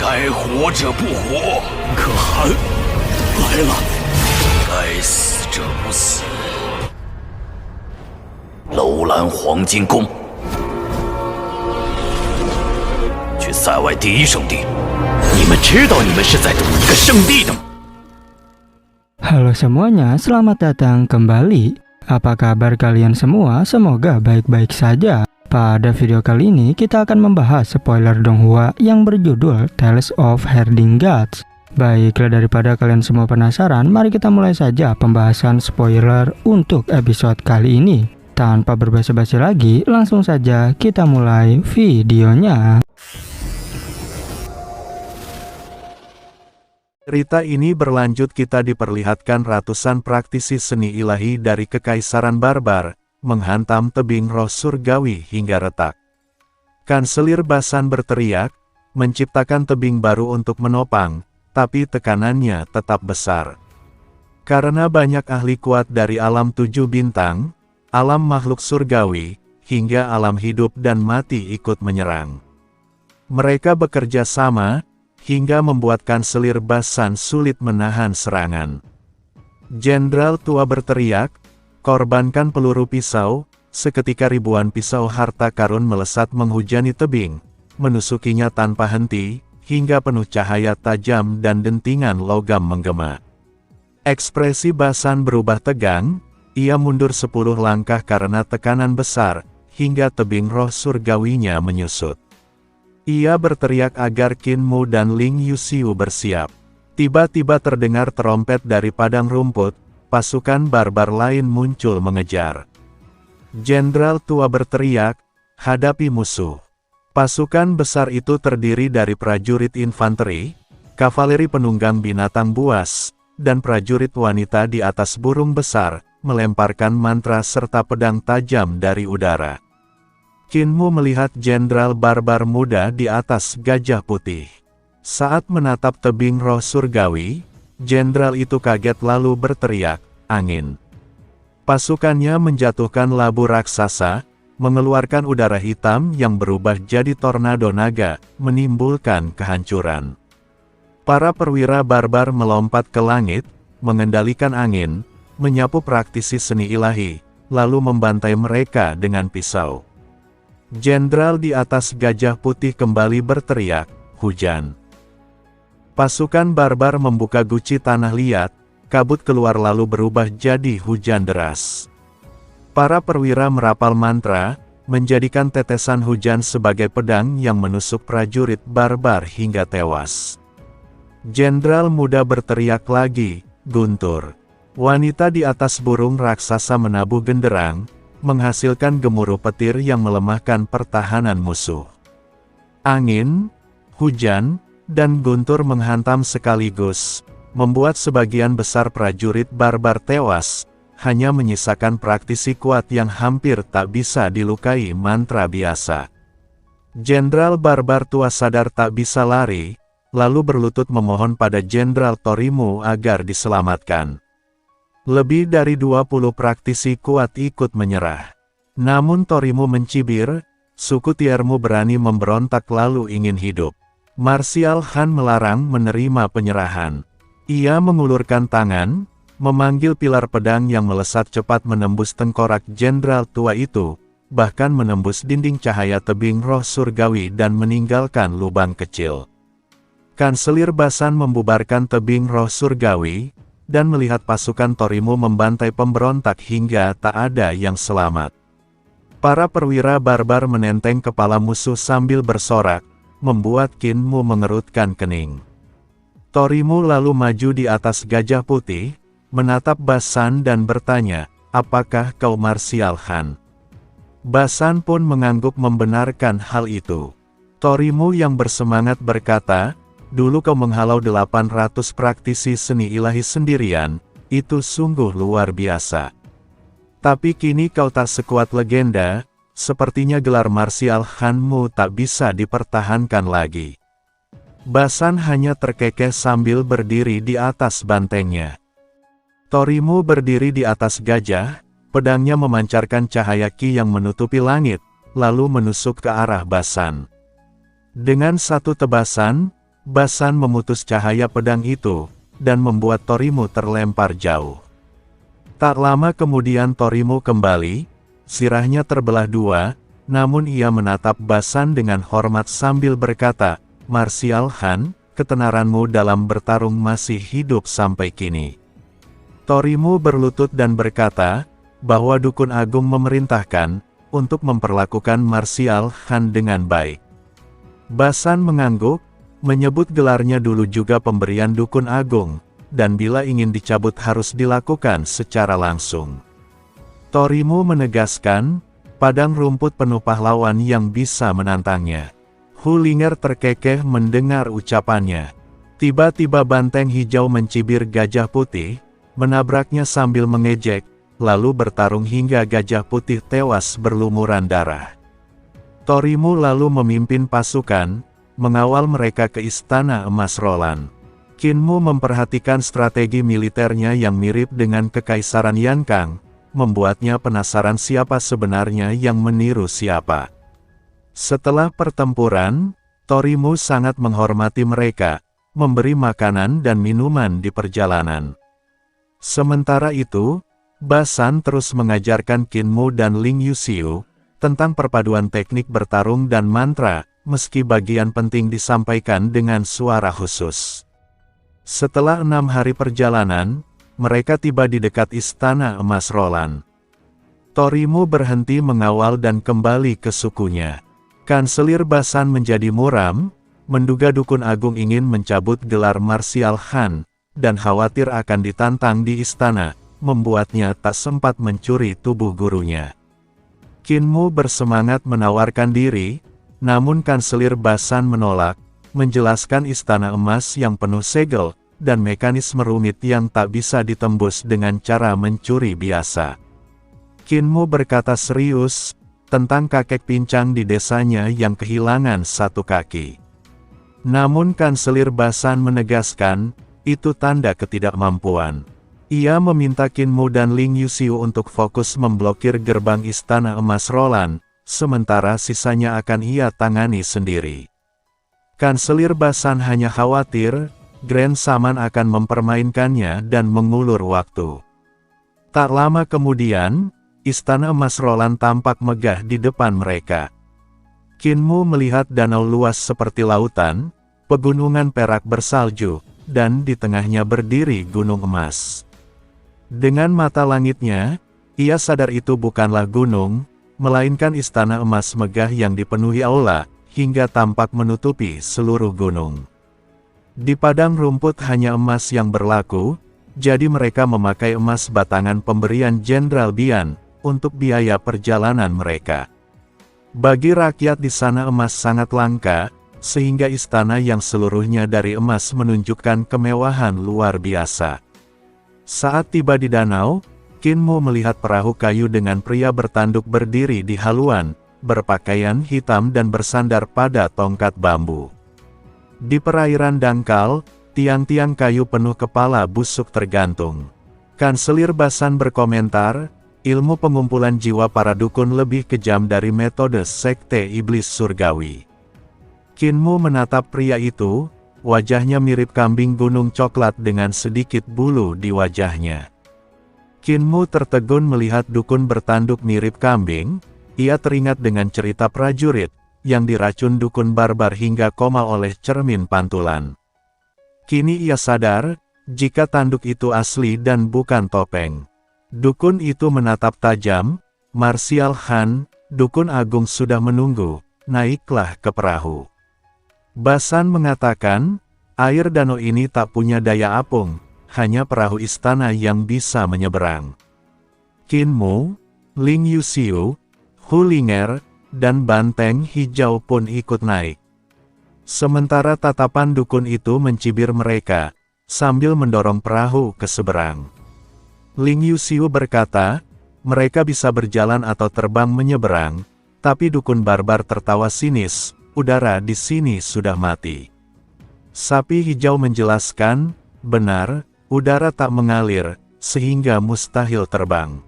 该活者不活，可汗来了。该死者不死。楼兰黄金宫，去塞外第一圣地。你们知道你们是在赌一个圣地的吗？ Halo semuanya, selamat datang kembali. Apa kabar kalian semua? Semoga baik-baik saja. Pada video kali ini kita akan membahas spoiler Donghua yang berjudul Tales of Herding Gods. Baiklah, daripada kalian semua penasaran, mari kita mulai saja pembahasan spoiler untuk episode kali ini. Tanpa berbasa-basi lagi, langsung saja kita mulai videonya. Cerita ini berlanjut, kita diperlihatkan ratusan praktisi seni ilahi dari Kekaisaran Barbar, menghantam tebing roh surgawi hingga retak. Kanselir Basan berteriak, menciptakan tebing baru untuk menopang, tapi tekanannya tetap besar. Karena banyak ahli kuat dari alam 7 bintang, alam makhluk surgawi, hingga alam hidup dan mati ikut menyerang. Mereka bekerja sama, hingga membuat Kanselir Basan sulit menahan serangan. Jenderal tua berteriak, korbankan peluru pisau. Seketika ribuan pisau harta karun melesat menghujani tebing, menusukinya tanpa henti, hingga penuh cahaya tajam dan dentingan logam menggema. Ekspresi Basan berubah tegang, ia mundur 10 langkah karena tekanan besar, hingga tebing roh surgawinya menyusut. Ia berteriak agar Qin Mu dan Ling Yuxiu bersiap. Tiba-tiba terdengar trompet dari padang rumput, pasukan barbar lain muncul mengejar. Jenderal tua berteriak, hadapi musuh. Pasukan besar itu terdiri dari prajurit infanteri, kavaleri penunggang binatang buas, dan prajurit wanita di atas burung besar, melemparkan mantra serta pedang tajam dari udara. Qin Mu melihat jenderal barbar muda di atas gajah putih. Saat menatap tebing roh surgawi, jenderal itu kaget lalu berteriak, angin. Pasukannya menjatuhkan labu raksasa, mengeluarkan udara hitam yang berubah jadi tornado naga, menimbulkan kehancuran. Para perwira barbar melompat ke langit, mengendalikan angin, menyapu praktisi seni ilahi, lalu membantai mereka dengan pisau. Jenderal di atas gajah putih kembali berteriak, hujan. Pasukan barbar membuka guci tanah liat, kabut keluar lalu berubah jadi hujan deras. Para perwira merapal mantra, menjadikan tetesan hujan sebagai pedang yang menusuk prajurit barbar hingga tewas. Jenderal muda berteriak lagi, guntur. Wanita di atas burung raksasa menabuh genderang, menghasilkan gemuruh petir yang melemahkan pertahanan musuh. Angin, hujan, dan guntur menghantam sekaligus, membuat sebagian besar prajurit barbar tewas, hanya menyisakan praktisi kuat yang hampir tak bisa dilukai mantra biasa. Jenderal barbar tua sadar tak bisa lari, lalu berlutut memohon pada Jenderal Torimu agar diselamatkan. Lebih dari 20 praktisi kuat ikut menyerah. Namun Torimu mencibir, suku Tiermu berani memberontak lalu ingin hidup. Martial Han melarang menerima penyerahan. Ia mengulurkan tangan, memanggil pilar pedang yang melesat cepat menembus tengkorak jenderal tua itu, bahkan menembus dinding cahaya tebing roh surgawi dan meninggalkan lubang kecil. Kanselir Basan membubarkan tebing roh surgawi, dan melihat pasukan Torimu membantai pemberontak hingga tak ada yang selamat. Para perwira barbar menenteng kepala musuh sambil bersorak, membuat Qin Mu mengerutkan kening. Torimu lalu maju di atas gajah putih, menatap Basan dan bertanya, apakah kau Martial Han? Basan pun mengangguk membenarkan hal itu. Torimu yang bersemangat berkata, dulu kau menghalau 800 praktisi seni ilahi sendirian, itu sungguh luar biasa. Tapi kini kau tak sekuat legenda, sepertinya gelar Martial Han-mu tak bisa dipertahankan lagi. Basan hanya terkekeh sambil berdiri di atas bantengnya. Torimu berdiri di atas gajah, pedangnya memancarkan cahaya ki yang menutupi langit, lalu menusuk ke arah Basan. Dengan satu tebasan, Basan memutus cahaya pedang itu, dan membuat Torimu terlempar jauh. Tak lama kemudian Torimu kembali, sirahnya terbelah dua, namun ia menatap Basan dengan hormat sambil berkata, "Martial Han, ketenaranmu dalam bertarung masih hidup sampai kini." Torimu berlutut dan berkata, bahwa Dukun Agung memerintahkan, untuk memperlakukan Martial Han dengan baik. Basan mengangguk, menyebut gelarnya dulu juga pemberian Dukun Agung, dan bila ingin dicabut harus dilakukan secara langsung. Torimu menegaskan, padang rumput penuh pahlawan yang bisa menantangnya. Hulinger terkekeh mendengar ucapannya. Tiba-tiba banteng hijau mencibir gajah putih, menabraknya sambil mengejek, lalu bertarung hingga gajah putih tewas berlumuran darah. Torimu lalu memimpin pasukan, mengawal mereka ke Istana Emas Roland. Kinmu memperhatikan strategi militernya yang mirip dengan Kekaisaran Yankang, membuatnya penasaran siapa sebenarnya yang meniru siapa. Setelah pertempuran, Torimu sangat menghormati mereka, memberi makanan dan minuman di perjalanan. Sementara itu, Basan terus mengajarkan Kinmu dan Ling Yuxiu tentang perpaduan teknik bertarung dan mantra, meski bagian penting disampaikan dengan suara khusus. Setelah 6 hari perjalanan, mereka tiba di dekat Istana Emas Roland. Torimu berhenti mengawal dan kembali ke sukunya. Kanselir Basan menjadi muram, menduga Dukun Agung ingin mencabut gelar Martial Han, dan khawatir akan ditantang di istana, membuatnya tak sempat mencuri tubuh gurunya. Kinmu bersemangat menawarkan diri, namun Kanselir Basan menolak, menjelaskan istana emas yang penuh segel, dan mekanisme rumit yang tak bisa ditembus dengan cara mencuri biasa. Kinmu berkata serius, tentang kakek pincang di desanya yang kehilangan satu kaki. Namun Kanselir Basan menegaskan, itu tanda ketidakmampuan. Ia meminta Kinmu dan Ling Yuxiu untuk fokus memblokir gerbang Istana Emas Roland, sementara sisanya akan ia tangani sendiri. Kanselir Basan hanya khawatir, Grand Saman akan mempermainkannya dan mengulur waktu. Tak lama kemudian, Istana Emas Roland tampak megah di depan mereka. Kinmu melihat danau luas seperti lautan, pegunungan perak bersalju, dan di tengahnya berdiri gunung emas. Dengan mata langitnya, ia sadar itu bukanlah gunung, melainkan istana emas megah yang dipenuhi aula, hingga tampak menutupi seluruh gunung. Di padang rumput hanya emas yang berlaku, jadi mereka memakai emas batangan pemberian Jenderal Bian, untuk biaya perjalanan mereka. Bagi rakyat di sana emas sangat langka, sehingga istana yang seluruhnya dari emas menunjukkan kemewahan luar biasa. Saat tiba di danau, Kinmu melihat perahu kayu dengan pria bertanduk berdiri di haluan, berpakaian hitam dan bersandar pada tongkat bambu. Di perairan dangkal, tiang-tiang kayu penuh kepala busuk tergantung. Kanselir Basan berkomentar, ilmu pengumpulan jiwa para dukun lebih kejam dari metode sekte iblis surgawi. Kinmu menatap pria itu, wajahnya mirip kambing gunung coklat dengan sedikit bulu di wajahnya. Kinmu tertegun melihat dukun bertanduk mirip kambing, ia teringat dengan cerita prajurit, yang diracun dukun barbar hingga koma oleh cermin pantulan. Kini ia sadar, jika tanduk itu asli dan bukan topeng. Dukun itu menatap tajam, Martial Han, Dukun Agung sudah menunggu, naiklah ke perahu. Basan mengatakan, air danau ini tak punya daya apung, hanya perahu istana yang bisa menyeberang. Kinmu, Ling Yuxiu, Hulinger, dan banteng hijau pun ikut naik. Sementara tatapan dukun itu mencibir mereka, sambil mendorong perahu ke seberang. Ling Yuxiu berkata, mereka bisa berjalan atau terbang menyeberang, tapi dukun barbar tertawa sinis, udara di sini sudah mati. Sapi hijau menjelaskan, benar, udara tak mengalir, sehingga mustahil terbang.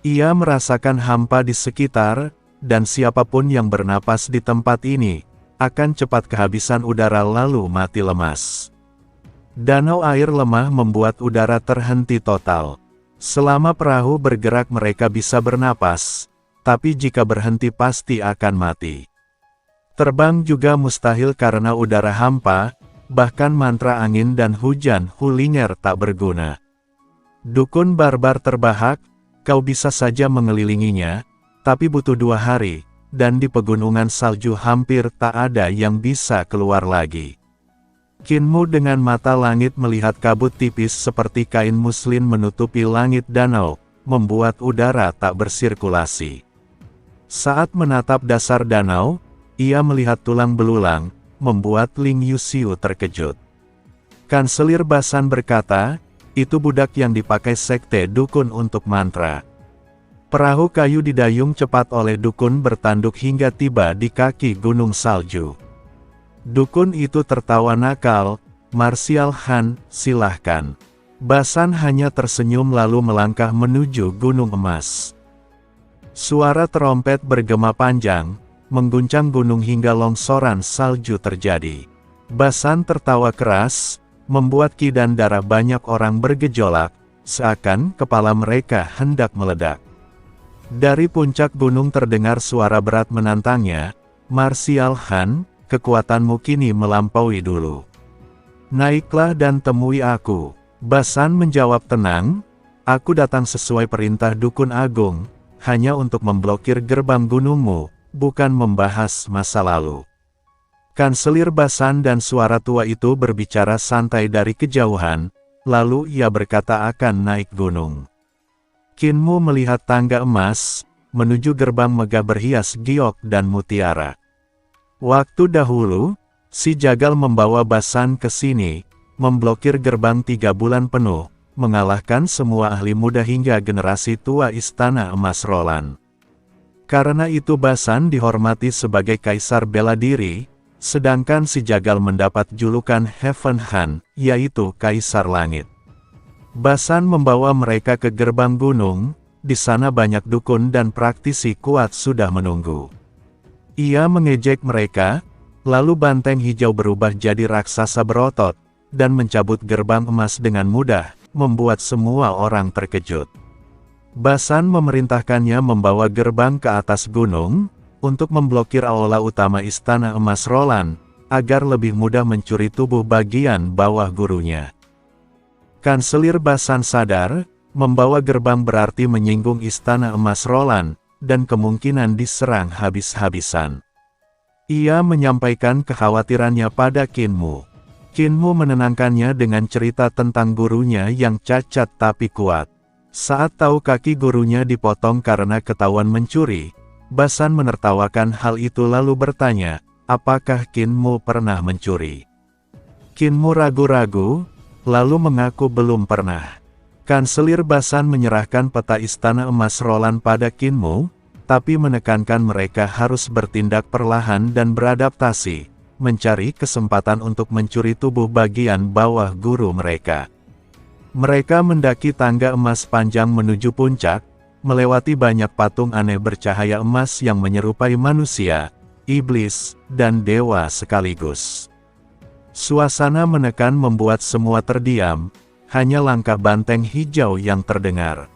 Ia merasakan hampa di sekitar, dan siapapun yang bernapas di tempat ini, akan cepat kehabisan udara lalu mati lemas. Danau air lemah membuat udara terhenti total. Selama perahu bergerak mereka bisa bernapas, tapi jika berhenti pasti akan mati. Terbang juga mustahil karena udara hampa, bahkan mantra angin dan hujan Hulinger tak berguna. Dukun barbar terbahak, kau bisa saja mengelilinginya, tapi butuh 2 hari, dan di pegunungan salju hampir tak ada yang bisa keluar lagi. Kinmu dengan mata langit melihat kabut tipis seperti kain muslin menutupi langit danau, membuat udara tak bersirkulasi. Saat menatap dasar danau, ia melihat tulang belulang, membuat Ling Yuxiu terkejut. Kanselir Basan berkata, itu budak yang dipakai sekte dukun untuk mantra. Perahu kayu didayung cepat oleh dukun bertanduk hingga tiba di kaki gunung salju. Dukun itu tertawa nakal, "Martial Han, silahkan." Basan hanya tersenyum lalu melangkah menuju gunung emas. Suara trompet bergema panjang, mengguncang gunung hingga longsoran salju terjadi. Basan tertawa keras, membuat Qi dan darah banyak orang bergejolak, seakan kepala mereka hendak meledak. Dari puncak gunung terdengar suara berat menantangnya, "Martial Han, kekuatanmu kini melampaui dulu. Naiklah dan temui aku." Basan menjawab tenang, "Aku datang sesuai perintah Dukun Agung, hanya untuk memblokir gerbang gunungmu, bukan membahas masa lalu." Kanselir Basan dan suara tua itu berbicara santai dari kejauhan, lalu ia berkata akan naik gunung. Kinmu melihat tangga emas, menuju gerbang megah berhias giok dan mutiara. Waktu dahulu, si jagal membawa Basan ke sini, memblokir gerbang 3 bulan penuh, mengalahkan semua ahli muda hingga generasi tua Istana Emas Roland. Karena itu Basan dihormati sebagai kaisar bela diri, sedangkan si jagal mendapat julukan Heaven Han, yaitu Kaisar Langit. Basan membawa mereka ke gerbang gunung, di sana banyak dukun dan praktisi kuat sudah menunggu. Ia mengejek mereka, lalu banteng hijau berubah jadi raksasa berotot, dan mencabut gerbang emas dengan mudah, membuat semua orang terkejut. Basan memerintahkannya membawa gerbang ke atas gunung, untuk memblokir aula utama Istana Emas Roland, agar lebih mudah mencuri tubuh bagian bawah gurunya. Kanselir Basan sadar, membawa gerbang berarti menyinggung Istana Emas Roland, dan kemungkinan diserang habis-habisan. Ia menyampaikan kekhawatirannya pada Kinmu. Kinmu menenangkannya dengan cerita tentang gurunya yang cacat tapi kuat. Saat tahu kaki gurunya dipotong karena ketahuan mencuri, Basan menertawakan hal itu lalu bertanya, apakah Kinmu pernah mencuri? Kinmu ragu-ragu, lalu mengaku belum pernah. Kanselir Basan menyerahkan peta Istana Emas Roland pada Kinmu, tapi menekankan mereka harus bertindak perlahan dan beradaptasi, mencari kesempatan untuk mencuri tubuh bagian bawah guru mereka. Mereka mendaki tangga emas panjang menuju puncak, melewati banyak patung aneh bercahaya emas yang menyerupai manusia, iblis, dan dewa sekaligus. Suasana menekan membuat semua terdiam, hanya langkah banteng hijau yang terdengar.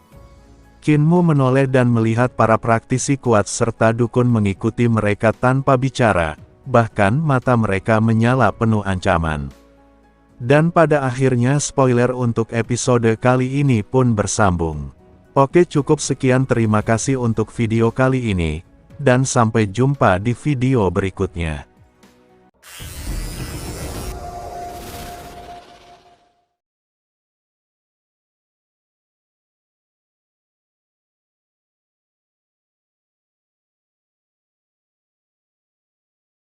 Kinmu menoleh dan melihat para praktisi kuat serta dukun mengikuti mereka tanpa bicara, bahkan mata mereka menyala penuh ancaman. Dan pada akhirnya spoiler untuk episode kali ini pun bersambung. Oke, cukup sekian, terima kasih untuk video kali ini, dan sampai jumpa di video berikutnya.